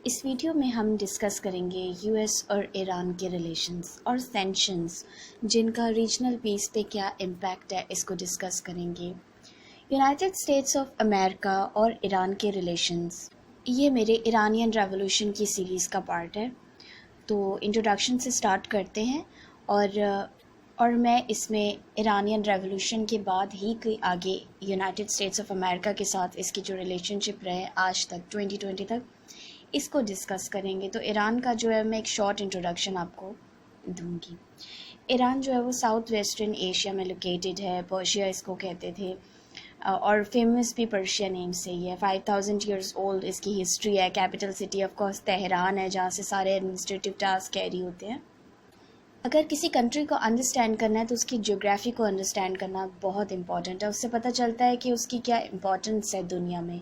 اس video میں ہم discuss کریں گے یو ایس اور ایران کے ریلیشنز اور سینکشنز جن کا ریجنل پیس پہ کیا امپیکٹ ہے، اس کو ڈسکس کریں گے۔ یونائٹڈ اسٹیٹس آف امریکہ اور ایران کے ریلیشنز، یہ میرے ایرانین ریولوشن کی سیریز کا پارٹ ہے۔ تو انٹروڈکشن سے سٹارٹ کرتے ہیں اور میں اس میں ایرانین ریولوشن کے بعد ہی آگے یونائٹڈ اسٹیٹس آف امریکہ کے ساتھ اس کی جو ریلیشن شپ رہے آج تک 2020 تک، اس کو ڈسکس کریں گے۔ تو ایران کا جو ہے میں ایک شارٹ انٹروڈکشن آپ کو دوں گی۔ ایران جو ہے وہ ساؤتھ ویسٹرن ایشیا میں لوکیٹڈ ہے، پرشیا اس کو کہتے تھے، اور فیمس بھی پرشیا نیم سے ہی ہے۔ 5000 ایئرز اولڈ اس کی ہسٹری ہے۔ Capital city of course Tehran ہے، جہاں سے سارے ایڈمنسٹریٹو ٹاسک کیری ہوتے ہیں۔ اگر کسی کنٹری کو انڈرسٹینڈ کرنا ہے تو اس کی جیوگرافی کو انڈرسٹینڈ کرنا بہت امپورٹنٹ ہے۔ اس سے پتہ چلتا ہے کہ اس کی کیا امپورٹنس ہے دنیا میں۔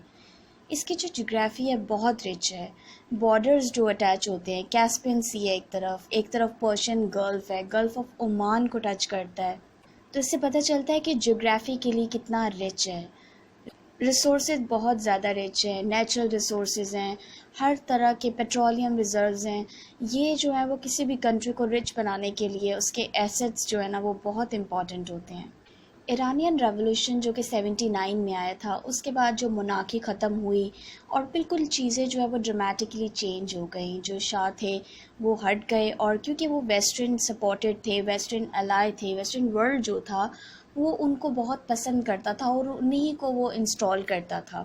اس کی جو جغرافی ہے بہت رچ ہے۔ بارڈرز جو اٹیچ ہوتے ہیں، کیسپین سی ہے ایک طرف پرشین گلف ہے، گلف آف عمان کو ٹچ کرتا ہے۔ تو اس سے پتہ چلتا ہے کہ جغرافی کے لیے کتنا رچ ہے۔ ریسورسز بہت زیادہ رچ ہے، نیچرل ریسورسز ہیں، ہر طرح کے پیٹرولیم ریزروز ہیں۔ یہ جو ہے وہ کسی بھی کنٹری کو رچ بنانے کے لیے اس کے ایسٹس جو ہے نا وہ بہت امپورٹنٹ ہوتے ہیں۔ ایرانین ریولوشن جو کہ 79 میں آیا تھا، اس کے بعد جو monarchy ختم ہوئی اور بالکل چیزیں جو ہے وہ ڈرامیٹکلی چینج ہو گئیں۔ جو شاہ تھے وہ ہٹ گئے، اور کیونکہ وہ ویسٹرن سپورٹڈ تھے، ویسٹرن الائی تھے، ویسٹرن ورلڈ جو تھا وہ ان کو بہت پسند کرتا تھا اور انہی کو وہ انسٹال کرتا تھا۔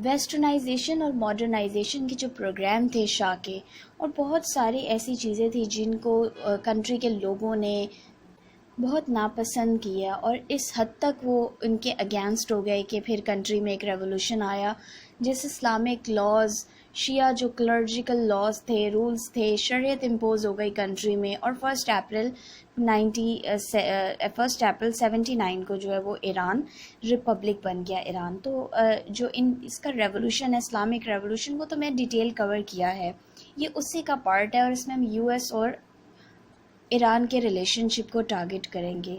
ویسٹرنائزیشن اور ماڈرنائزیشن کے جو پروگرام تھے شاہ کے، اور بہت ساری ایسی چیزیں تھیں جن کو کنٹری کے لوگوں نے بہت ناپسند کیا، اور اس حد تک وہ ان کے اگینسٹ ہو گئے کہ پھر کنٹری میں ایک ریولوشن آیا، جس اسلامک لاز، شیعہ جو کلرجیکل لاز تھے، رولز تھے، شریعت امپوز ہو گئی کنٹری میں، اور 1 اپریل 79 کو جو ہے وہ ایران ریپبلک بن گیا ایران۔ تو جو اس کا ریولوشن ہے، اسلامک ریولوشن، وہ تو میں ڈیٹیل کور کیا ہے، یہ اسی کا پارٹ ہے، اور اس میں ہم یو ایس اور ایران کے ریلیشن شپ کو ٹارگٹ کریں گے۔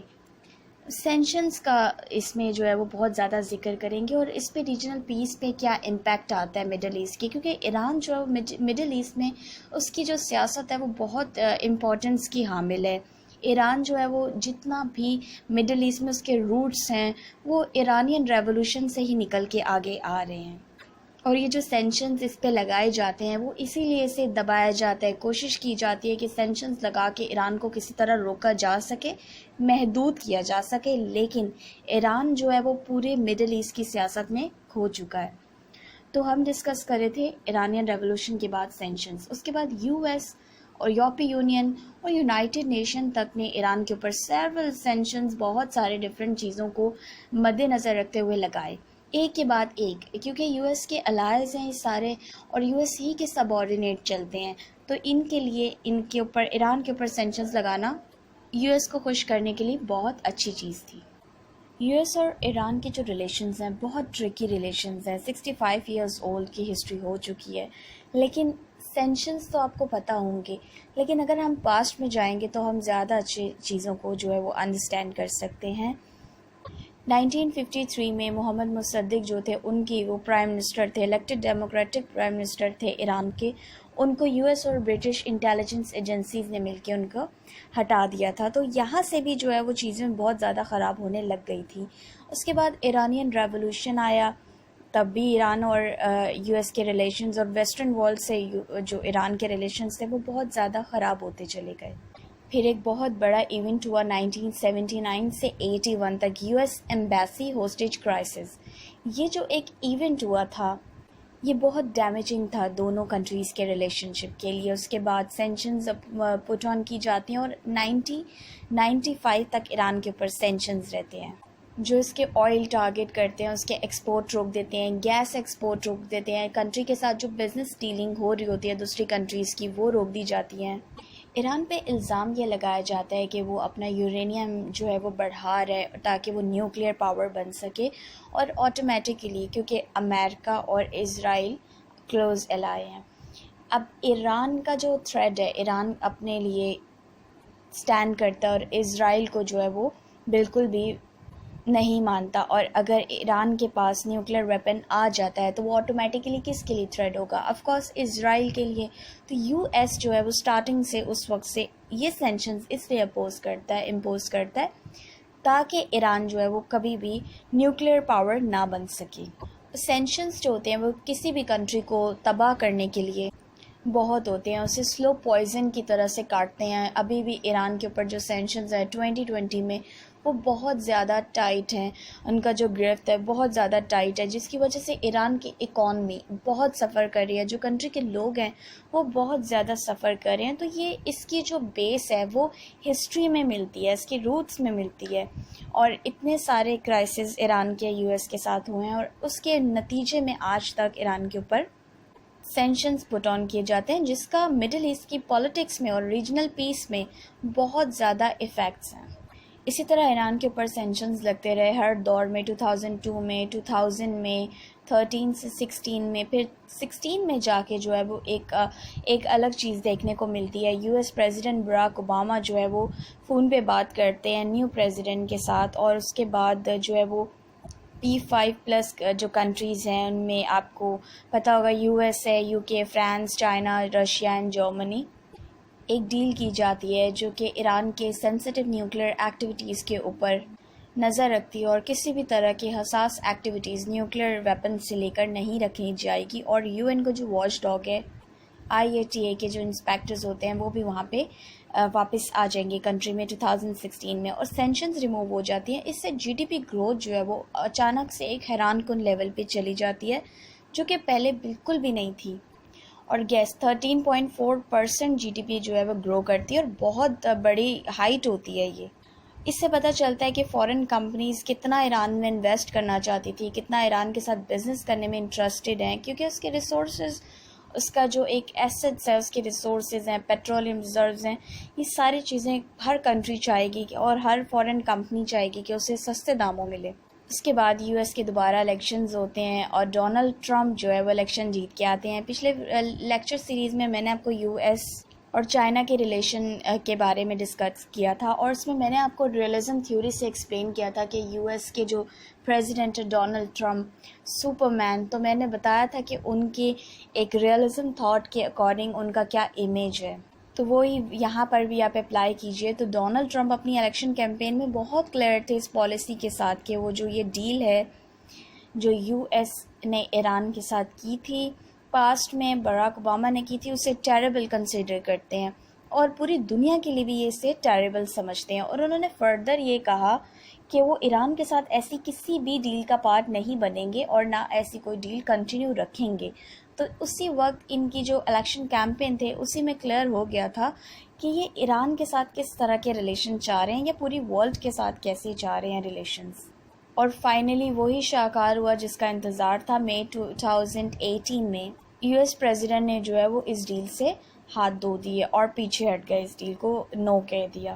سینکشنز کا اس میں جو ہے وہ بہت زیادہ ذکر کریں گے، اور اس پہ ریجنل پیس پہ کیا امپیکٹ آتا ہے مڈل ایسٹ کی، کیونکہ ایران جو ہے مڈل ایسٹ میں اس کی جو سیاست ہے وہ بہت امپورٹنس کی حامل ہے۔ ایران جو ہے وہ جتنا بھی مڈل ایسٹ میں اس کے روٹس ہیں وہ ایرانین ریولوشن سے ہی نکل کے آگے آ رہے ہیں، اور یہ جو سینکشنز اس پہ لگائے جاتے ہیں وہ اسی لیے اسے دبایا جاتا ہے، کوشش کی جاتی ہے کہ سینکشنز لگا کے ایران کو کسی طرح روکا جا سکے، محدود کیا جا سکے، لیکن ایران جو ہے وہ پورے مڈل ایسٹ کی سیاست میں کھو چکا ہے۔ تو ہم ڈسکس کر رہے تھے ایرانین ریولوشن کے بعد سینکشنز، اس کے بعد یو ایس اور یورپی یونین اور یونائٹڈ نیشن تک نے ایران کے اوپر سیورل سینکشنز بہت سارے ڈفرینٹ چیزوں کو مد نظر رکھتے ہوئے لگائے، ایک کے بعد ایک، کیونکہ یو ایس کے الائز ہیں یہ سارے، اور یو ایس ہی کے سب آرڈینیٹ چلتے ہیں، تو ان کے لیے ان کے اوپر ایران کے اوپر سینکشنز لگانا یو ایس کو خوش کرنے کے لیے بہت اچھی چیز تھی۔ یو ایس اور ایران کے جو ریلیشنز ہیں بہت ٹرکی ریلیشنز ہیں، 65 ایئرز اولڈ کی ہسٹری ہو چکی ہے، لیکن سینکشنز تو آپ کو پتہ ہوں گے، لیکن اگر ہم پاسٹ میں جائیں گے تو ہم زیادہ اچھی چیزوں کو جو ہے وہ انڈرسٹینڈ کر سکتے ہیں۔ 1953 میں محمد مصدق جو تھے، ان کی وہ پرائم منسٹر تھے، الیکٹڈ ڈیموکریٹک پرائم منسٹر تھے ایران کے، ان کو یو ایس اور برٹش انٹیلیجنس ایجنسیز نے مل کے ان کو ہٹا دیا تھا۔ تو یہاں سے بھی جو ہے وہ چیزیں بہت زیادہ خراب ہونے لگ گئی تھی۔ اس کے بعد ایرانین ریولوشن آیا، تب بھی ایران اور یو ایس کے ریلیشنز اور ویسٹرن ورلڈ سے جو ایران کے ریلیشنز تھے وہ بہت زیادہ خراب ہوتے چلے گئے۔ پھر ایک بہت بڑا ایونٹ ہوا 1979 سے 81 تک، U S embassy hostage crisis. یہ جو ایک ایونٹ ہوا تھا یہ بہت ڈیمیجنگ تھا دونوں کنٹریز کے ریلیشن شپ کے لیے۔ اس کے بعد سینکشنز پٹ آن کی جاتی ہیں، اور 1995 تک ایران کے اوپر سینکشنز رہتے ہیں، جو اس کے آئل ٹارگٹ کرتے ہیں، اس کے ایکسپورٹ روک دیتے ہیں، گیس ایکسپورٹ روک دیتے ہیں، کنٹری کے ساتھ جو بزنس ڈیلنگ ہو رہی ہوتی ہے دوسری کنٹریز کی وہ روک دی جاتی ہیں۔ ایران پہ الزام یہ لگایا جاتا ہے کہ وہ اپنا یورینیم جو ہے وہ بڑھا رہا ہے تاکہ وہ نیوکلیئر پاور بن سکے، اور آٹومیٹکلی کیونکہ امریکہ اور اسرائیل کلوز الائی ہیں۔ اب ایران کا جو تھریڈ ہے، ایران اپنے لیے سٹینڈ کرتا ہے، اور اسرائیل کو جو ہے وہ بالکل بھی نہیں مانتا، اور اگر ایران کے پاس نیوکلیر ویپن آ جاتا ہے تو وہ آٹومیٹیکلی کس کے لیے تھریٹ ہوگا؟ آف کورس اسرائیل کے لیے. تو یو ایس جو ہے وہ اسٹارٹنگ سے اس وقت سے یہ سینکشنز اس لیے امپوز کرتا ہے تاکہ ایران جو ہے وہ کبھی بھی نیوکلیر پاور نہ بن سکے. سینکشنز جو ہوتے ہیں وہ کسی بھی کنٹری کو تباہ کرنے کے لیے بہت ہوتے ہیں، اسے سلو پوائزن کی طرح سے کاٹتے ہیں. ابھی بھی ایران کے اوپر جو سینکشنز ہیں 2020 میں وہ بہت زیادہ ٹائٹ ہیں، ان کا جو گرفت ہے بہت زیادہ ٹائٹ ہے، جس کی وجہ سے ایران کی اکانومی بہت سفر کر رہی ہے، جو کنٹری کے لوگ ہیں وہ بہت زیادہ سفر کر رہے ہیں. تو یہ اس کی جو بیس ہے وہ ہسٹری میں ملتی ہے، اس کی روٹس میں ملتی ہے، اور اتنے سارے کرائسس ایران کے یو ایس کے ساتھ ہوئے ہیں، اور اس کے نتیجے میں آج تک ایران کے اوپر سینکشنز پٹ آن کیے جاتے ہیں، جس کا مڈل ایسٹ کی پالیٹکس میں اور ریجنل پیس میں بہت زیادہ ایفیکٹس ہیں. اسی طرح ایران کے اوپر سینکشنز لگتے رہے ہر دور میں، 2002 میں، 2000 میں، 13 سے 16 میں، پھر 16 میں جا کے جو ہے وہ ایک الگ چیز دیکھنے کو ملتی ہے. U S president Barack Obama جو ہے وہ فون پہ بات کرتے ہیں نیو پریزیڈنٹ کے ساتھ، اور اس کے بعد جو ہے وہ P5+ جو کنٹریز ہیں ان میں آپ کو پتہ ہوگا یو ایس ہے، یو کے، France, China, Russia and Germany. ایک ڈیل کی جاتی ہے جو کہ ایران کے سینسٹیو نیوکلیر ایکٹیویٹیز کے اوپر نظر رکھتی ہے، اور کسی بھی طرح کی حساس ایکٹیویٹیز نیوکلیر ویپن سے لے کر نہیں رکھی جائے گی. اور یو این کا جو واچ ڈاگ ہے، IATA کے جو انسپیکٹرز ہوتے ہیں وہ بھی وہاں پہ واپس آ جائیں گے کنٹری میں 2016 میں، اور سینکشنز ریموو ہو جاتی ہیں. اس سے GDP گروتھ جو ہے وہ اچانک سے ایک حیران کن لیول پہ چلی جاتی ہے جو کہ پہلے بالکل بھی نہیں تھی. اور گیس 13.4% GDP جو ہے وہ گرو کرتی ہے، اور بہت بڑی ہائٹ ہوتی ہے یہ. اس سے پتہ چلتا ہے کہ فورن کمپنیز کتنا ایران میں انویسٹ کرنا چاہتی تھی، کتنا ایران کے ساتھ بزنس کرنے میں انٹرسٹڈ ہیں، کیونکہ اس کے ریسورسز، اس کا جو ایک ایسٹس ہے، اس کے ریسورسز ہیں، پیٹرولیم ریزروز ہیں، یہ ساری چیزیں ہر کنٹری چاہے گی اور ہر فورن کمپنی چاہے گی کہ اسے سستے داموں ملے. اس کے بعد یو ایس کے دوبارہ الیکشنز ہوتے ہیں، اور ڈونلڈ ٹرمپ جو ہے وہ الیکشن جیت کے آتے ہیں. پچھلے لیکچر سیریز میں نے آپ کو یو ایس اور چائنا کے ریلیشن کے بارے میں ڈسکس کیا تھا، اور اس میں نے آپ کو ریئلزم تھیوری سے ایکسپلین کیا تھا کہ یو ایس کے جو پریزیڈنٹ ڈونلڈ ٹرمپ سپر مین، تو میں نے بتایا تھا کہ ان کی ایک ریئلزم تھاٹ کے اکارڈنگ ان کا کیا امیج ہے. تو وہی یہاں پر بھی آپ اپلائی کیجئے. تو ڈونلڈ ٹرمپ اپنی الیکشن کیمپین میں بہت کلیئر تھے اس پالیسی کے ساتھ کہ وہ جو یہ ڈیل ہے جو یو ایس نے ایران کے ساتھ کی تھی، پاسٹ میں براک اوباما نے کی تھی، اسے ٹیریبل کنسیڈر کرتے ہیں، اور پوری دنیا کے لیے بھی یہ اسے ٹیریبل سمجھتے ہیں. اور انہوں نے فردر یہ کہا کہ وہ ایران کے ساتھ ایسی کسی بھی ڈیل کا پارٹ نہیں بنیں گے اور نہ ایسی کوئی ڈیل کنٹینیو رکھیں گے. تو اسی وقت ان کی جو الیکشن کیمپین تھے اسی میں کلیئر ہو گیا تھا کہ یہ ایران کے ساتھ کس طرح کے ریلیشن چاہ رہے ہیں، یا پوری ورلڈ کے ساتھ کیسے چاہ رہے ہیں ریلیشنز. اور فائنلی وہی شاہکار ہوا جس کا انتظار تھا. مئی 2018 میں یو ایس پریزیڈنٹ نے جو ہے وہ اس ڈیل سے ہاتھ دھو دیے اور پیچھے ہٹ گئے، اس ڈیل کو نو کہہ دیا،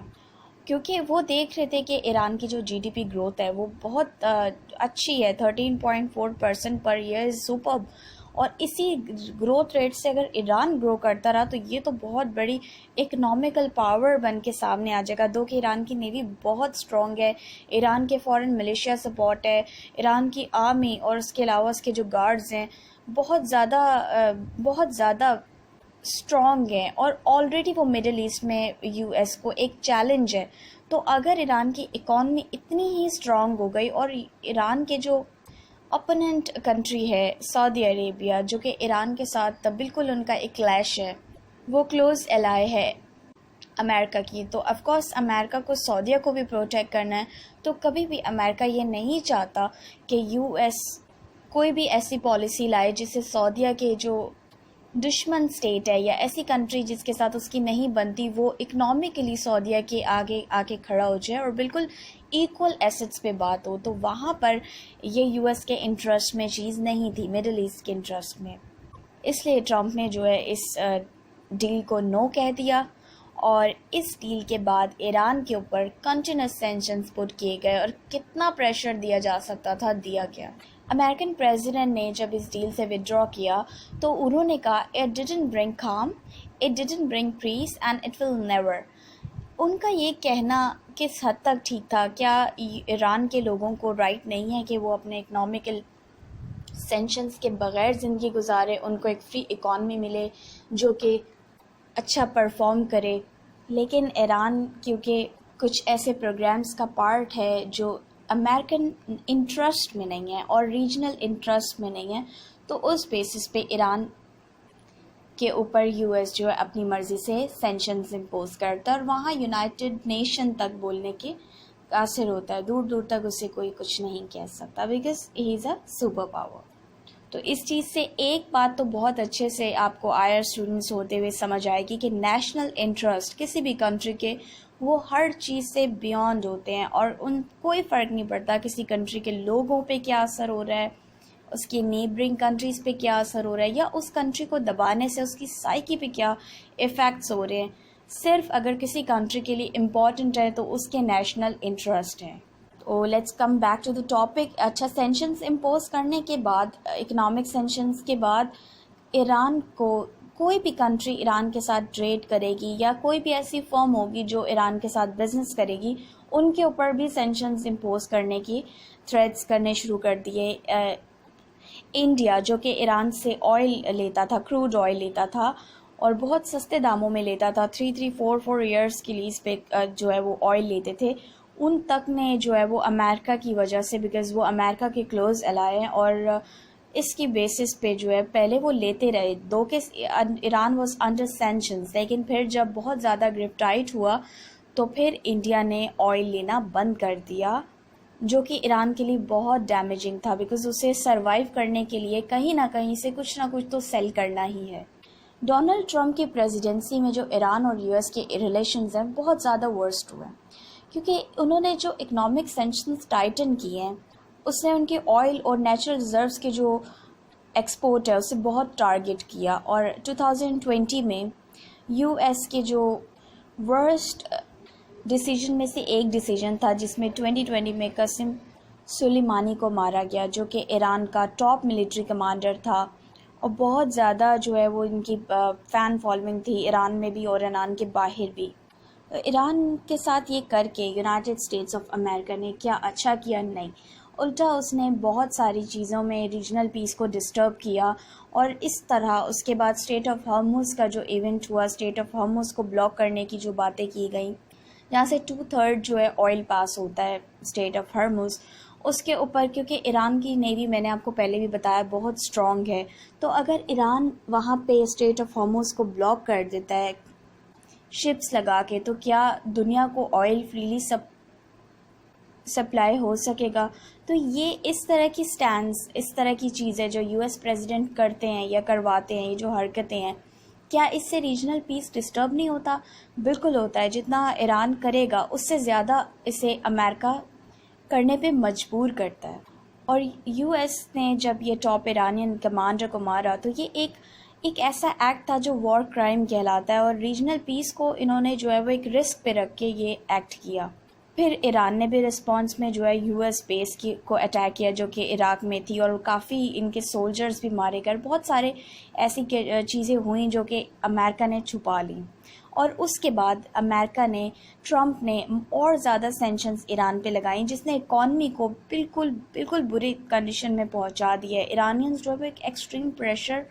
کیونکہ وہ دیکھ رہے تھے کہ ایران کی جو GDP گروتھ ہے وہ بہت اچھی ہے، 13.4% پر ایئر، سپرب. اور اسی گروتھ ریٹ سے اگر ایران گرو کرتا رہا تو یہ تو بہت بڑی اکنامیکل پاور بن کے سامنے آ جائے گا. دو کہ ایران کی نیوی بہت اسٹرانگ ہے، ایران کے فورن ملیشیا سپورٹ ہے، ایران کی آرمی اور اس کے علاوہ اس کے جو گارڈز ہیں بہت زیادہ اسٹرانگ ہیں، اور آلریڈی وہ مڈل ایسٹ میں یو ایس کو ایک چیلنج ہے. تو اگر ایران کی اکانومی اتنی ہی اسٹرانگ ہو گئی، اور ایران کے جو اپوننٹ کنٹری ہے سعودی عربیہ، جو کہ ایران کے ساتھ بالکل ان کا ایک کلیش ہے، وہ کلوز الائی ہے امریکہ کی، تو آف کورس امریکہ کو سعودیہ کو بھی پروٹیکٹ کرنا ہے. تو کبھی بھی امریکہ یہ نہیں چاہتا کہ یو ایس کوئی بھی ایسی پالیسی لائے جس سے سعودیہ کے جو دشمن سٹیٹ ہے یا ایسی کنٹری جس کے ساتھ اس کی نہیں بنتی، وہ اکنامکلی سعودیہ کے آگے آ کے کھڑا ہو جائے اور بالکل ایکول ایسٹس پہ بات ہو. تو وہاں پر یہ یو ایس کے انٹرسٹ میں چیز نہیں تھی، مڈل ایسٹ کے انٹرسٹ میں. اس لیے ٹرمپ نے جو ہے اس ڈیل کو نو کہہ دیا، اور اس ڈیل کے بعد ایران کے اوپر کنٹینیوس سینکشنز پٹ کیے گئے، اور کتنا پریشر دیا جا سکتا تھا دیا گیا. امریکن پریزیڈنٹ نے جب اس ڈیل سے وڈرا کیا تو انہوں نے کہا it didn't bring calm, it didn't bring peace and it will never. ان کا یہ کہنا کس حد تک ٹھیک تھا؟ کیا ایران کے لوگوں کو رائٹ نہیں ہے کہ وہ اپنے اکنامیکل سینکشنز کے بغیر زندگی گزارے، ان کو ایک فری اکانومی ملے جو کہ اچھا پرفارم کرے؟ لیکن ایران کیونکہ کچھ ایسے پروگرامز کا پارٹ ہے جو امریکن انٹرسٹ میں نہیں ہے اور ریجنل انٹرسٹ میں نہیں ہے، تو اس بیسس پہ ایران کے اوپر یو ایس جو ہے اپنی مرضی سے سینکشنز امپوز کرتا ہے، اور وہاں یونائٹڈ نیشن تک بولنے کے قاصر ہوتا ہے، دور دور تک اسے کوئی کچھ نہیں کہہ سکتا، because he is a super power. تو اس چیز سے ایک بات تو بہت اچھے سے آپ کو آئر اسٹوڈنٹس ہوتے ہوئے سمجھ آئے گی کہ نیشنل انٹرسٹ کسی بھی کنٹری کے وہ ہر چیز سے بیونڈ ہوتے ہیں، اور ان کوئی فرق نہیں پڑتا کسی کنٹری کے لوگوں پہ کیا اثر ہو رہا ہے، اس کی نیبرنگ کنٹریز پہ کیا اثر ہو رہا ہے، یا اس کنٹری کو دبانے سے اس کی سائیکی پہ کیا ایفیکٹس ہو رہے ہیں۔ صرف اگر کسی کنٹری کے لیے امپورٹنٹ ہے تو اس کے نیشنل انٹرسٹ ہیں۔ تو let's come back to the topic. اچھا، سینکشنز امپوز کرنے کے بعد، اکنامک سینکشنز کے بعد، ایران کو کوئی بھی کنٹری ایران کے ساتھ ٹریڈ کرے گی یا کوئی بھی ایسی فرم ہوگی جو ایران کے ساتھ بزنس کرے گی، ان کے اوپر بھی سینکشنز امپوز کرنے کی تھریٹس کرنے شروع کر دیے۔ انڈیا جو کہ ایران سے آئل لیتا تھا، کروڈ آئل لیتا تھا اور بہت سستے داموں میں لیتا تھا، 3-4 ایئرس کی لیز پہ جو ہے وہ آئل لیتے تھے، ان تک نے جو ہے وہ امریکہ کی وجہ سے، بیکاز وہ امریکہ کے کلوز الائے ہیں، اور اس کی بیسس پہ جو ہے پہلے وہ لیتے رہے، دو کہ ایران واز انڈر سینکشنز، لیکن پھر جب بہت زیادہ گرپ ٹائٹ ہوا تو پھر انڈیا نے آئل لینا بند کر دیا، جو کہ ایران کے لیے بہت ڈیمیجنگ تھا، بیکاز اسے سروائیو کرنے کے لیے کہیں نہ کہیں سے کچھ نہ کچھ تو سیل کرنا ہی ہے۔ ڈونلڈ ٹرمپ کی پریزیڈنسی میں جو ایران اور یو ایس کے ریلیشنز ہیں بہت زیادہ ورسٹ ہوئے ہیں، کیونکہ انہوں نے جو اکنامک سینکشنز ٹائٹن کیے ہیں اس نے ان کے آئل اور نیچرل ریزروز کے جو ایکسپورٹ ہے اسے بہت ٹارگٹ کیا، اور 2020 میں یو ایس کے جو ورسٹ ڈیسیجن میں سے ایک ڈیسیجن تھا جس میں 2020 میں قاسم سلیمانی کو مارا گیا، جو کہ ایران کا ٹاپ ملٹری کمانڈر تھا، اور بہت زیادہ جو ہے وہ ان کی فین فالوئنگ تھی ایران میں بھی اور ایران کے باہر بھی۔ ایران کے ساتھ یہ کر کے یونائٹڈ اسٹیٹس آف امریکہ نے کیا اچھا کیا؟ نہیں، الٹا اس نے بہت ساری چیزوں میں ریجنل پیس کو ڈسٹرب کیا، اور اس طرح اس کے بعد اسٹریٹ آف ہارموز کا جو ایونٹ ہوا، اسٹریٹ آف ہارموز کو بلاک کرنے کی جو باتیں کی گئیں، جہاں سے 2/3 جو ہے آئل پاس ہوتا ہے اسٹریٹ آف ہارموز، اس کے اوپر کیونکہ ایران کی نیوی میں نے آپ کو پہلے بھی بتایا بہت اسٹرانگ ہے، تو اگر ایران وہاں پہ اسٹریٹ آف ہارموز کو بلاک کر دیتا ہے شپس لگا کے، تو کیا دنیا کو آئل فریلی سپلائی ہو سکے گا؟ تو یہ اس طرح کی سٹینڈز، اس طرح کی چیزیں جو یو ایس پریزیڈنٹ کرتے ہیں یا کرواتے ہیں، یہ جو حرکتیں ہیں، کیا اس سے ریجنل پیس ڈسٹرب نہیں ہوتا؟ بالکل ہوتا ہے۔ جتنا ایران کرے گا اس سے زیادہ اسے امریکہ کرنے پہ مجبور کرتا ہے، اور یو ایس نے جب یہ ٹاپ ایرانین کمانڈر کو مارا تو یہ ایک ایسا ایکٹ تھا جو وار کرائم کہلاتا ہے، اور ریجنل پیس کو انہوں نے جو ہے وہ ایک رسک پہ رکھ کے یہ ایکٹ کیا۔ پھر ایران نے بھی رسپانس میں جو ہے یو ایس بیس کو اٹیک کیا جو کہ عراق میں تھی، اور کافی ان کے سولجرز بھی مارے گئے، بہت سارے ایسی چیزیں ہوئیں جو کہ امریکہ نے چھپا لیں، اور اس کے بعد امریکہ نے، ٹرمپ نے اور زیادہ سینکشنز ایران پہ لگائیں، جس نے اکانومی کو بالکل بری کنڈیشن میں پہنچا دیا ہے۔ ایرانینز جو ہے ایک ایکسٹریم پریشر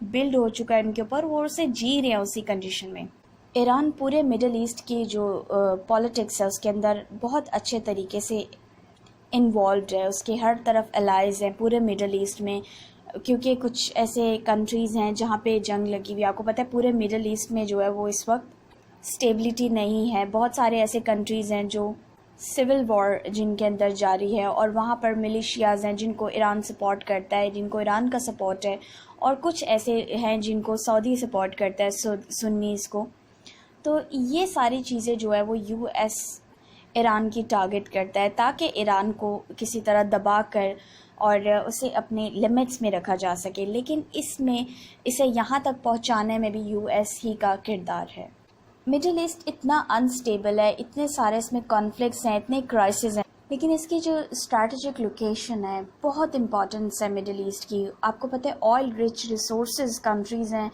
بلڈ ہو چکا ہے ان کے اوپر، وہ اسے جی رہے ہیں اسی کنڈیشن میں۔ ایران پورے مڈل ایسٹ کی جو پولیٹکس ہے اس کے اندر بہت اچھے طریقے سے انوالوڈ ہے، اس کے ہر طرف الائز ہیں پورے مڈل ایسٹ میں، کیونکہ کچھ ایسے کنٹریز ہیں جہاں پہ جنگ لگی ہوئی، آپ کو پتہ ہے پورے مڈل ایسٹ میں جو ہے وہ اس وقت اسٹیبلٹی نہیں ہے، بہت سارے ایسے کنٹریز ہیں جو سول وار جن کے اندر جاری ہے، اور وہاں پر ملیشیاز ہیں جن کو ایران سپورٹ کرتا ہے، جن کو ایران کا سپورٹ ہے، اور کچھ ایسے ہیں جن کو سعودی سپورٹ کرتا ہے، سنیز کو۔ تو یہ ساری چیزیں جو ہے وہ یو ایس ایران کی ٹارگٹ کرتا ہے تاکہ ایران کو کسی طرح دبا کر اور اسے اپنے لمٹس میں رکھا جا سکے، لیکن اس میں اسے یہاں تک پہنچانے میں بھی یو ایس ہی کا کردار ہے۔ مڈل ایسٹ اتنا انسٹیبل ہے، اتنے سارے اس میں کانفلکٹس ہیں، اتنے کرائسز ہیں، لیکن اس کی جو اسٹریٹجک لوکیشن ہے بہت امپورٹنس ہے مڈل ایسٹ کی. آپ کو پتہ ہے آئل رچ ریسورسز کنٹریز ہیں,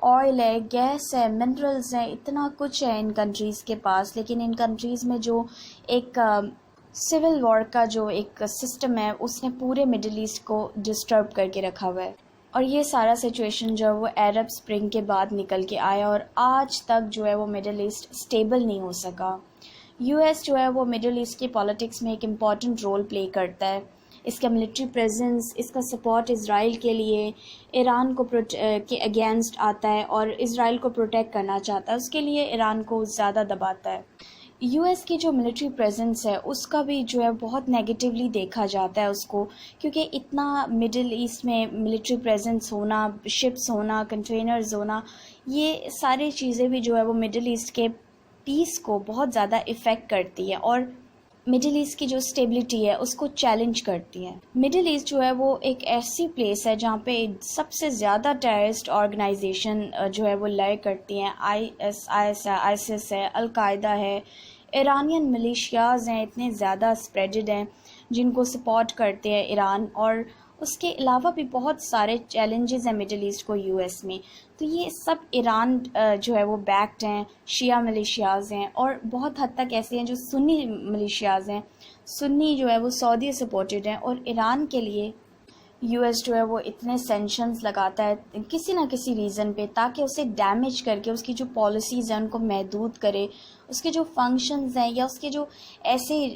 آئل ہے, گیس ہے, منرلز ہیں, اتنا کچھ ہے ان کنٹریز کے پاس, لیکن ان کنٹریز میں جو ایک سول وار کا جو ایک سسٹم ہے اس نے پورے مڈل ایسٹ کو ڈسٹرب کر کے رکھا ہوا ہے. اور یہ سارا سچویشن جو ہے وہ عرب اسپرنگ کے بعد نکل کے آیا, اور آج تک جو ہے وہ مڈل ایسٹ اسٹیبل نہیں ہو سکا. یو ایس جو ہے وہ مڈل ایسٹ کی پالیٹکس میں ایک امپورٹنٹ رول پلے کرتا ہے. اس کا ملٹری پریزنس, اس کا سپورٹ اسرائیل کے لیے, ایران کو کے اگینسٹ آتا ہے اور اسرائیل کو پروٹیکٹ کرنا چاہتا ہے, اس کے لیے ایران کو زیادہ دباتا ہے. یو ایس کی جو ملٹری پریزنس ہے اس کا بھی جو ہے بہت نیگیٹیولی دیکھا جاتا ہے اس کو, کیونکہ اتنا مڈل ایسٹ میں ملٹری پریزنس ہونا, شپس ہونا, کنٹینرز ہونا, یہ ساری چیزیں بھی جو ہے وہ مڈل ایسٹ کے پیس کو بہت زیادہ افیکٹ کرتی ہے اور مڈل ایسٹ کی جو اسٹیبلٹی ہے اس کو چیلنج کرتی ہے. مڈل ایسٹ جو ہے وہ ایک ایسی پلیس ہے جہاں پہ سب سے زیادہ ٹیررسٹ آرگنائزیشن جو ہے وہ لائے کرتی ہیں. ISIS ہے, القاعدہ ہے, ایرانین ملیشیاز ہیں, اتنے زیادہ اسپریڈڈ ہیں جن کو سپورٹ کرتے ہیں ایران, اور اس کے علاوہ بھی بہت سارے چیلنجز ہیں مڈل ایسٹ کو یو ایس میں. تو یہ سب ایران جو ہے وہ بیکڈ ہیں, شیعہ ملیشیاز ہیں, اور بہت حد تک ایسے ہیں جو سنی ملیشیاز ہیں. سنی جو ہے وہ سعودی سپورٹڈ ہیں, اور ایران کے لیے یو ایس جو ہے وہ اتنے سینکشنز لگاتا ہے کسی نہ کسی ریزن پہ, تاکہ اسے ڈیمیج کر کے اس کی جو پالیسیز ہیں ان کو محدود کرے, اس کے جو فنکشنز ہیں یا اس کے جو ایسے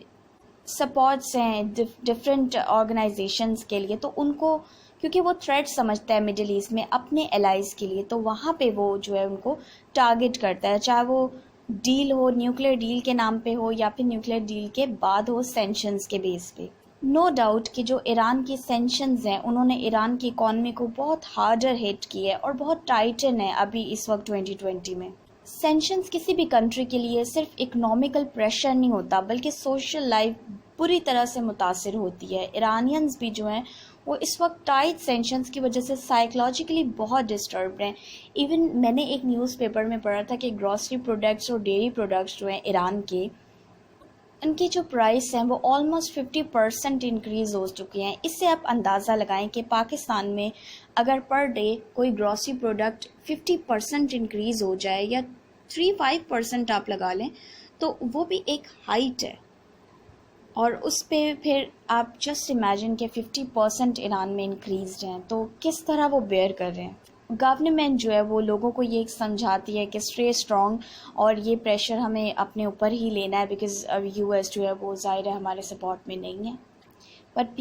سپورٹس ہیں ڈفرینٹ آرگنائزیشنز کے لیے, تو ان کو کیونکہ وہ تھریٹ سمجھتا ہے مڈل ایسٹ میں اپنے الائز کے لیے, تو وہاں پہ وہ جو ہے ان کو ٹارگٹ کرتا ہے, چاہے وہ ڈیل ہو, نیوکلیر ڈیل کے نام پہ ہو یا پھر نیوکلیر ڈیل کے بعد ہو سینکشنز کے بیس پہ. نو ڈاؤٹ کہ جو ایران کی سینکشنز ہیں انہوں نے ایران کی اکانومی کو بہت ہارڈر ہٹ کی ہے اور بہت ٹائٹن ہے ابھی اس وقت 2020 میں. سینکشنز کسی بھی کنٹری کے لیے صرف اکنامیکل پریشر نہیں ہوتا بلکہ سوشل لائف بری طرح سے متاثر ہوتی ہے. ایرانینز بھی جو ہیں وہ اس وقت ٹائٹ سینکشنز کی وجہ سے سائیکلوجیکلی بہت ڈسٹربڈ ہیں. ایون میں نے ایک نیوز پیپر میں پڑھا تھا کہ گروسری پروڈکٹس اور ڈیری پروڈکٹس جو ہیں ایران کے, ان کی جو پرائس ہیں وہ آلموسٹ 50% انکریز ہو چکی ہیں. اس سے آپ اندازہ لگائیں کہ پاکستان میں اگر پر ڈے کوئی گروسری پروڈکٹ 50% انکریز ہو جائے یا 3-5% آپ لگا لیں تو وہ بھی ایک ہائٹ ہے, اور اس پہ پھر آپ جسٹ امیجن کہ 50% ایران میں انکریزڈ ہیں تو کس طرح وہ بیئر کر رہے ہیں. گورنمنٹ جو ہے وہ لوگوں کو یہ سمجھاتی ہے کہ اسٹے اسٹرانگ, اور یہ پریشر ہمیں اپنے اوپر ہی لینا ہے بیکاز یو ایس جو ہے وہ ظاہر ہے ہمارے سپورٹ میں نہیں ہے. But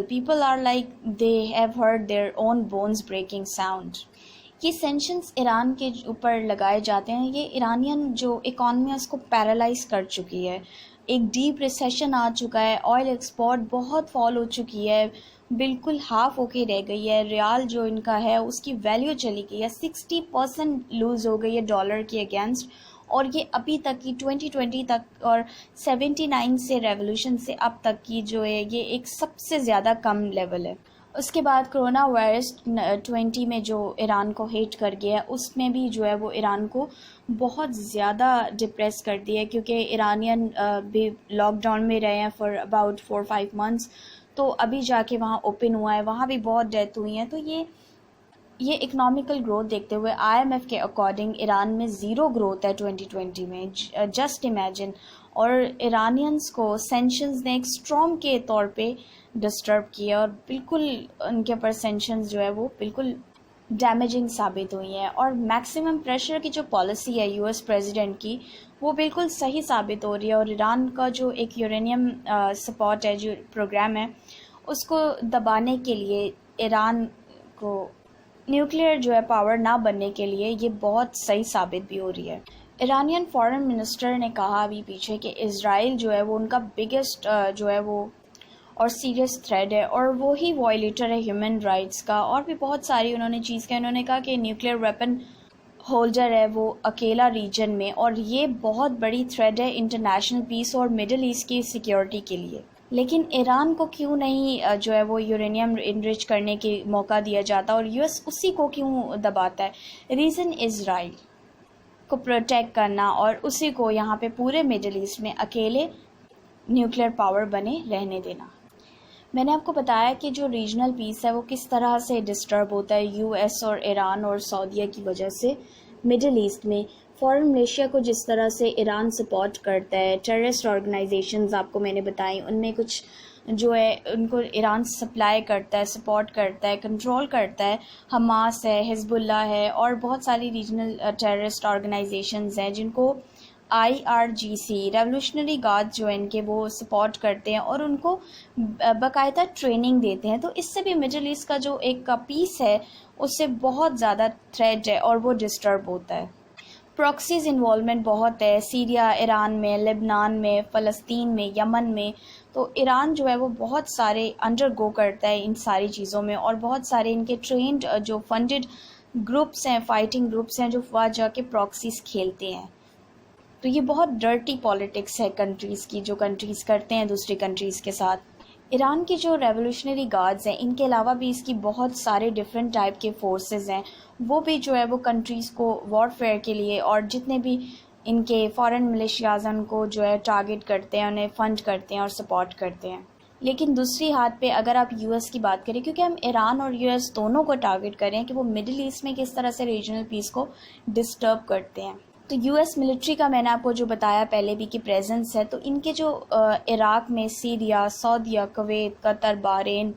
people are like they have heard their own bones breaking sound. یہ سینکشنز ایران کے اوپر لگائے جاتے ہیں, یہ ایرانین جو اکانومی ہے اس کو پیرالائز کر چکی ہے. ایک ڈیپ ریسیشن آ چکا ہے, آئل ایکسپورٹ بہت فال ہو چکی ہے, بالکل ہاف ہو کے رہ گئی ہے. ریال جو ان کا ہے اس کی ویلیو چلی گئی ہے, 60% لوز ہو گئی ہے ڈالر کے اگینسٹ, اور یہ ابھی تک کی 2020 تک اور 79 سے ریولوشن سے اب تک کی جو ہے یہ ایک سب سے زیادہ کم لیول ہے. اس کے بعد کرونا وائرس 20 میں جو ایران کو ہٹ کر گیا ہے اس میں بھی جو ہے وہ ایران کو بہت زیادہ ڈپریس کر دیا ہے, کیونکہ ایرانین بھی لاک ڈاؤن میں رہے ہیں فار اباؤٹ 4-5 months, تو ابھی جا کے وہاں اوپن ہوا ہے, وہاں بھی بہت ڈیتھ ہوئی ہیں. تو یہ اکنامیکل گروتھ دیکھتے ہوئے IMF کے اکارڈنگ ایران میں 0 گروتھ ہے 2020 میں, جسٹ امیجن. اور ایرانینز کو سینکشنز نے ایک اسٹرام کے طور پہ ڈسٹرب کیا, اور بالکل ان کے اوپر سینکشنز جو ہے وہ بالکل ڈیمیجنگ ثابت ہوئی ہیں. اور میکسیمم پریشر کی جو پالیسی ہے یو ایس پریزیڈنٹ کی وہ بالکل صحیح ثابت ہو رہی ہے, اور ایران کا جو ایک یورینیم سپورٹ ہے جو پروگرام ہے اس کو دبانے کے لیے, ایران کو نیوکلیئر جو ہے پاور نہ بننے کے لیے یہ بہت صحیح ثابت بھی ہو رہی ہے. ایرانین فارن منسٹر نے کہا ابھی پیچھے کہ اسرائیل جو ہے وہ ان کا بگیسٹ جو ہے وہ اور سیریس تھریٹ ہے, اور وہی وائلیٹر ہے ہیومن رائٹس کا, اور بھی بہت ساری انہوں نے چیز کا. انہوں نے کہا کہ نیوکلیئر ویپن ہولڈر ہے وہ اکیلا ریجن میں, اور یہ بہت بڑی تھریٹ ہے انٹرنیشنل پیس اور مڈل ایسٹ کی سیکیورٹی کے لیے. لیکن ایران کو کیوں نہیں جو ہے وہ یورینیم انرچ کرنے کے موقع دیا جاتا, اور یو ایس اسی کو کیوں دباتا ہے؟ ریزن اسرائیل کو پروٹیکٹ کرنا, اور اسی کو یہاں پہ پورے مڈل ایسٹ میں اکیلے نیوکلیر پاور بنے رہنے دینا۔ میں نے آپ کو بتایا کہ جو ریجنل پیس ہے وہ کس طرح سے ڈسٹرب ہوتا ہے یو ایس اور ایران اور سعودیہ کی وجہ سے مڈل ایسٹ میں۔ فورن ملیشیا کو جس طرح سے ایران سپورٹ کرتا ہے، ٹیررسٹ آرگنائزیشنز آپ کو میں نے بتائیں، ان میں کچھ جو ہے ان کو ایران سپلائی کرتا ہے، سپورٹ کرتا ہے، کنٹرول کرتا ہے، حماس ہے، حزب اللہ ہے اور بہت ساری ریجنل ٹیررسٹ آرگنائزیشنز ہیں جن کو IRGC ریولیوشنری گارڈ جو ان کے وہ سپورٹ کرتے ہیں اور ان کو باقاعدہ ٹریننگ دیتے ہیں۔ تو اس سے بھی مڈل ایسٹ کا جو ایک پیس ہے اس سے بہت زیادہ تھریٹ ہے اور وہ ڈسٹرب ہوتا ہے۔ پراکسیز انوالومنٹ بہت ہے، سیریا، ایران میں، لبنان میں، فلسطین میں، یمن میں۔ تو ایران جو ہے وہ بہت سارے انڈر گو کرتا ہے ان ساری چیزوں میں، اور بہت سارے ان کے ٹرینڈ جو فنڈڈ گروپس ہیں، فائٹنگ گروپس ہیں جو وہاں جا کے پراکسیز کھیلتے ہیں۔ تو یہ بہت ڈرٹی پالیٹکس ہے کنٹریز کی، جو کنٹریز کرتے ہیں دوسری کنٹریز کے ساتھ۔ ایران کی جو ریولیوشنری گارڈز ہیں، ان کے علاوہ بھی اس کی بہت سارے ڈیفرنٹ ٹائپ کے فورسز ہیں، وہ بھی جو ہے وہ کنٹریز کو وار فیئر کے لیے اور جتنے بھی ان کے فارن ملیشیاز ہیں ان کو جو ہے ٹارگٹ کرتے ہیں، انہیں فنڈ کرتے ہیں اور سپورٹ کرتے ہیں۔ لیکن دوسری ہاتھ پہ اگر آپ یو ایس کی بات کریں، کیونکہ ہم ایران اور یو ایس دونوں کو ٹارگٹ کر رہے ہیں کہ وہ مڈل ایسٹ میں کس طرح سے ریجنل پیس کو ڈسٹرب کرتے ہیں، تو یو ایس ملٹری کا میں نے آپ کو جو بتایا پہلے بھی کہ پریزنس ہے، تو ان کے جو عراق میں، سیریا، سعودیہ، کویت، قطر، بحرین،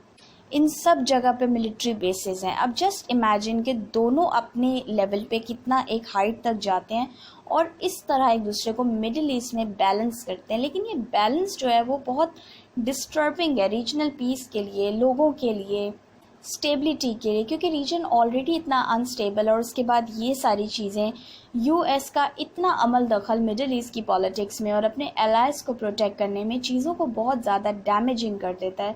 ان سب جگہ پہ ملٹری بیسز ہیں۔ اب جسٹ امیجن کہ دونوں اپنے لیول پہ کتنا ایک ہائٹ تک جاتے ہیں اور اس طرح ایک دوسرے کو مڈل ایسٹ میں بیلنس کرتے ہیں، لیکن یہ بیلنس جو ہے وہ بہت ڈسٹربنگ ہے ریجنل پیس کے لیے، لوگوں کے لیے، اسٹیبلٹی کے لیے، کیونکہ ریجن آلریڈی اتنا انسٹیبل، اور اس کے بعد یہ ساری چیزیں، یو ایس کا اتنا عمل دخل مڈل ایسٹ کی پالیٹکس میں اور اپنے الائز کو پروٹیکٹ کرنے میں چیزوں کو بہت زیادہ ڈیمیجنگ کر دیتا ہے،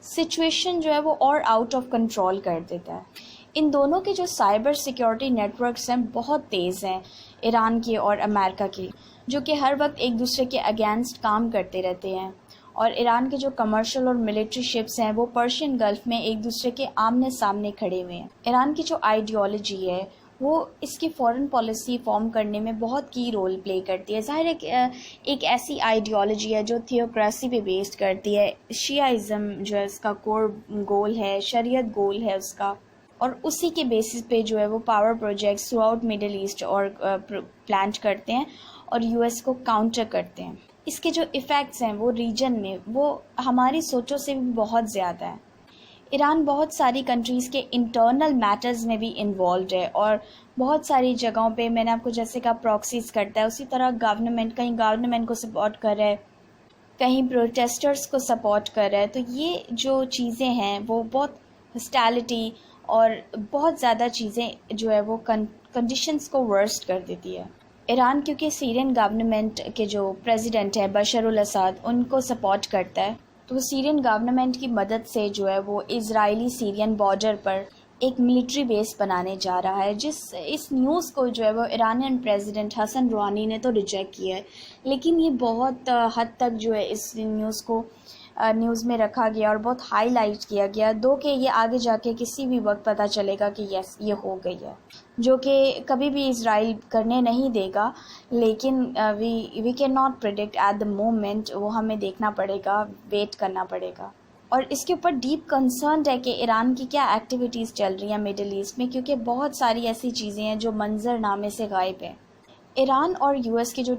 سچویشن جو ہے وہ اور آؤٹ آف کنٹرول کر دیتا ہے۔ ان دونوں کے جو سائبر سیکیورٹی نیٹ ورکس ہیں بہت تیز ہیں، ایران کے اور امریکہ کے، جو کہ ہر وقت ایک دوسرے کے اگینسٹ کام کرتے رہتے ہیں، اور ایران کے جو کمرشل اور ملٹری شپس ہیں وہ پرشین گلف میں ایک دوسرے کے آمنے سامنے کھڑے ہوئے ہیں۔ ایران کی جو آئیڈیالوجی ہے وہ اس کی فورن پالیسی فارم کرنے میں بہت کی رول پلے کرتی ہے۔ ظاہر ہے ایک ایسی آئیڈیالوجی ہے جو تھیوکریسی پہ بیسڈ کرتی ہے، شیعہ جو ہے اس کا کور گول ہے، شریعت گول ہے اس کا، اور اسی کے بیسس پہ جو ہے وہ power projects throughout Middle East اور پلانٹ کرتے ہیں اور یو ایس کو کاؤنٹر کرتے ہیں۔ اس کے جو ایفیکٹس ہیں وہ ریجن میں وہ ہماری سوچوں سے بھی بہت زیادہ ہے۔ ایران بہت ساری کنٹریز کے انٹرنل میٹرز میں بھی انوالوڈ ہے، اور بہت ساری جگہوں پہ میں نے آپ کو جیسے کہا پراکسیز کرتا ہے، اسی طرح کہیں گورنمنٹ کو سپورٹ کر رہا ہے، کہیں پروٹیسٹرز کو سپورٹ کر رہا ہے۔ تو یہ جو چیزیں ہیں وہ بہت ہسٹیلٹی اور بہت زیادہ چیزیں جو ہے وہ کنڈیشنز کو ورسٹ کر دیتی ہے۔ ایران کیونکہ سیرین گورنمنٹ کے جو پریزیڈنٹ ہیں بشار الاسد ان کو سپورٹ کرتا ہے، تو وہ سیرین گورنمنٹ کی مدد سے جو ہے وہ اسرائیلی سیرین بارڈر پر ایک ملٹری بیس بنانے جا رہا ہے، اس نیوز کو جو ہے وہ ایرانین پریزیڈنٹ حسن روحانی نے تو ریجیکٹ کیا ہے، لیکن یہ بہت حد تک جو ہے اس نیوز کو نیوز میں رکھا گیا اور بہت ہائی لائٹ کیا گیا، دو کہ یہ آگے جا کے کسی بھی وقت پتہ چلے گا کہ یس یہ ہو گئی ہے، جو کہ کبھی بھی اسرائیل کرنے نہیں دے گا، لیکن we can not predict at the moment, وہ ہمیں دیکھنا پڑے گا، ویٹ کرنا پڑے گا۔ اور اس کے اوپر ڈیپ کنسرنڈ ہے کہ ایران کی کیا ایکٹیویٹیز چل رہی ہیں مڈل ایسٹ میں، کیونکہ بہت ساری ایسی چیزیں ہیں جو منظر نامے سے غائب ہیں۔ ایران اور یو ایس کے جو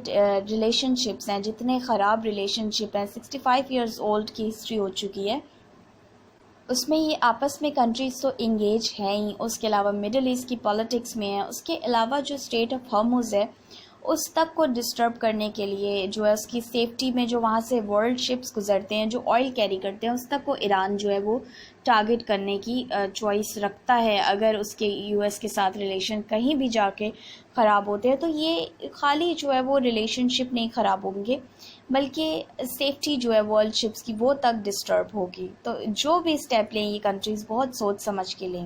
ریلیشن شپس ہیں، جتنے خراب ریلیشن شپ ہیں، 65 ایئرز اولڈ کی ہسٹری ہو چکی ہے، اس میں یہ آپس میں کنٹریز تو انگیج ہیں ہی، اس کے علاوہ مڈل ایسٹ کی پالیٹکس میں ہے، اس کے علاوہ جو اسٹریٹ آف ہارموز ہے اس تک کو ڈسٹرب کرنے کے لیے جو ہے اس کی سیفٹی میں جو وہاں سے ورلڈ شپس گزرتے ہیں جو آئل کیری کرتے ہیں، اس تک کو ایران جو ہے وہ ٹارگٹ کرنے کی چوائس رکھتا ہے۔ اگر اس کے یو ایس کے ساتھ ریلیشن کہیں بھی جا کے خراب ہوتے ہیں تو یہ خالی جو ہے وہ ریلیشن شپ نہیں خراب ہوں گے، بلکہ سیفٹی جو ہے ورلڈ شپس کی وہ تک ڈسٹرب ہوگی۔ تو جو بھی اسٹیپ لیں یہ کنٹریز بہت سوچ سمجھ کے لیں۔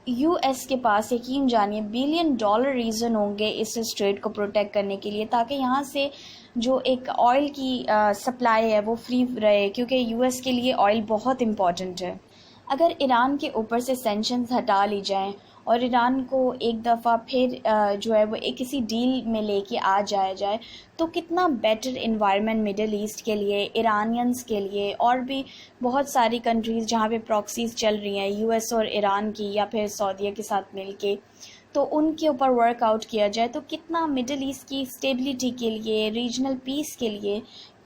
یو ایس کے پاس یقین جانیے $1 بلین ریزن ہوں گے اس اسٹریٹ کو پروٹیکٹ کرنے کے لیے، تاکہ یہاں سے جو ایک آئل کی سپلائی ہے وہ فری رہے، کیونکہ یو ایس کے لیے آئل بہت امپورٹنٹ ہے۔ اگر ایران کے اوپر سے سینکشنز ہٹا لی جائیں اور ایران کو ایک دفعہ پھر جو ہے وہ ایک کسی ڈیل میں لے کے آ جائے تو کتنا بیٹر انوائرمنٹ مڈل ایسٹ کے لیے، ایرانینز کے لیے، اور بھی بہت ساری کنٹریز جہاں پہ پراکسیز چل رہی ہیں یو ایس اور ایران کی یا پھر سعودیہ کے ساتھ مل کے، تو ان کے اوپر ورک آؤٹ کیا جائے تو کتنا مڈل ایسٹ کی اسٹیبلٹی کے لیے، ریجنل پیس کے لیے،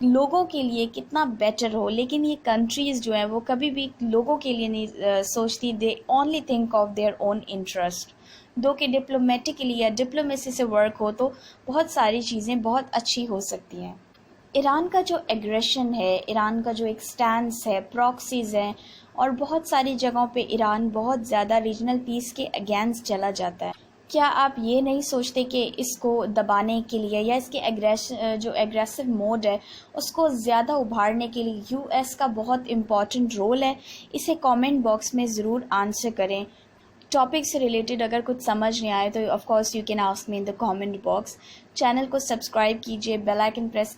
لوگوں کے لیے کتنا بیٹر ہو. لیکن یہ کنٹریز جو ہیں وہ کبھی بھی لوگوں کے لیے نہیں سوچتی. They only think of their own interest. دو کہ ڈپلومیٹکلی یا ڈپلومیسی سے ورک ہو تو بہت ساری چیزیں بہت اچھی ہو سکتی ہیں. ایران کا جو ایگریشن ہے، ایران کا جو ایک سٹینس ہے، پراکسیز ہیں، اور بہت ساری جگہوں پہ ایران بہت زیادہ ریجنل پیس کے اگینسٹ چلا جاتا ہے. کیا آپ یہ نہیں سوچتے کہ اس کو دبانے کے لیے یا اس کے جو ایگریسو موڈ ہے اس کو زیادہ ابھارنے کے لیے یو ایس کا بہت امپورٹنٹ رول ہے؟ اسے کامنٹ باکس میں ضرور آنسر کریں. ٹاپک سے ریلیٹڈ اگر کچھ سمجھ نہیں آئے تو of course you can ask me in the comment box. Channel کو سبسکرائب کیجیے، بیل آئیکن پریس